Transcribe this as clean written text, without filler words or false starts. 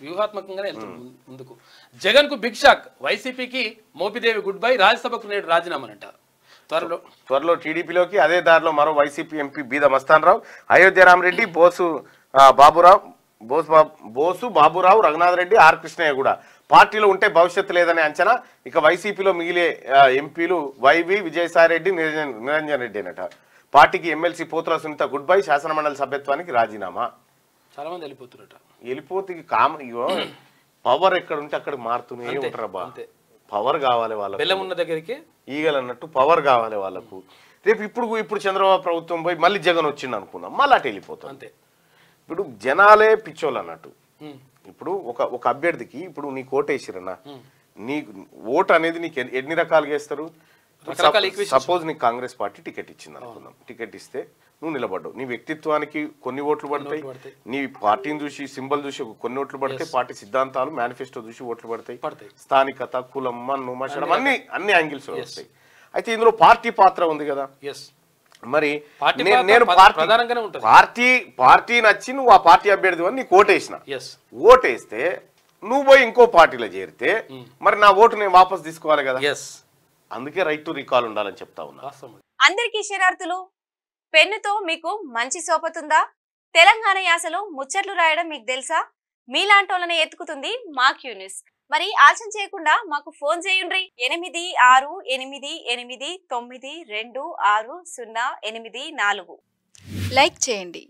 వ్యూహాత్మకంగానే వెళ్తుంది ముందుకు. జగన్ కు బిగ్ షాక్, వైసీపీకి మోపిదేవి గుడ్ బై, రాజ్యసభకు నేడు రాజీనామానంట. త్వరలో టీడీపీలోకి, అదే దారిలో మరో వైసీపీ ఎంపీ బీద మస్తాన్ రావు, అయోధ్య రామరెడ్డి, బోసు బాబురావు, రఘునాథ్ రెడ్డి, ఆర్ కృష్ణయ్య కూడా పార్టీలో ఉంటే భవిష్యత్తు లేదనే అంచనా. ఇక వైసీపీలో మిగిలే ఎంపీలు వైవి విజయసాయిరెడ్డి, నిరంజన్ రెడ్డి అనట. పార్టీకి ఎమ్మెల్సీ పోతుల సునీత గుడ్ బై, శాసనమండలి సభ్యత్వానికి రాజీనామా. చాలా మంది వెళ్ళిపోతున్నట. వెళ్ళిపోతే ఇగో పవర్ ఎక్కడ ఉంటే అక్కడ మారుతూనే ఉంటారు బా. పవర్ కావాలి వాళ్ళకి, బెల్లం ఉన్న దగ్గరికి ఈగలు అన్నట్టు పవర్ కావాలి వాళ్ళకు. రేపు ఇప్పుడు చంద్రబాబు ప్రభుత్వం పోయి మళ్ళీ జగన్ వచ్చింది అనుకుందాం, మళ్ళీ అటు వెళ్ళిపోతాం. అంతే. ఇప్పుడు జనాలే పిచ్చోళ్ళు అన్నట్టు. ఇప్పుడు ఒక అభ్యర్థికి ఇప్పుడు నీకు ఓటేసిరన్నా, నీ ఓటు అనేది నీకు ఎన్ని రకాలుగా వేస్తారు. సపోజ్ నీకు కాంగ్రెస్ పార్టీ టికెట్ ఇచ్చింది అనుకుందాం, టికెట్ ఇస్తే నువ్వు నిలబడ్డావు, నీ వ్యక్తిత్వానికి కొన్ని ఓట్లు పడతాయి, నీ పార్టీని చూసి సింబల్ చూసి కొన్ని ఓట్లు పడతాయి, పార్టీ సిద్ధాంతాలు మేనిఫెస్టో చూసి ఓట్లు పడతాయి, స్థానికత, కులం, మన్ను మషడం అన్ని యాంగిల్స్ వస్తాయి. అయితే ఇందులో పార్టీ పాత్ర ఉంది కదా. మరి నేను పార్టీ నచ్చి నువ్వు ఆ పార్టీ అభ్యర్థి అని నీకు ఓటేసిన, ఓటేస్తే నువ్వు పోయి ఇంకో పార్టీలో చేరితే మరి నా ఓటు నేను వాపస్ తీసుకోవాలి కదా. అందుకే రైట్ టు రీకాల్ ఉండాలని చెప్తా ఉన్నా. అందరికీ శరార్థులు. పెన్నుతో మీకు మంచి సోపతుందా? తెలంగాణ యాసలో ముచ్చట్లు రాయడం మీకు తెలుసా? మీలాంటోళ్ళని ఎత్తుకుతుంది మా క్యూ న్యూస్. మరి ఆలస్యం చేయకుండా మాకు ఫోన్ చేయండి. 8688892608. లైక్ చేయండి.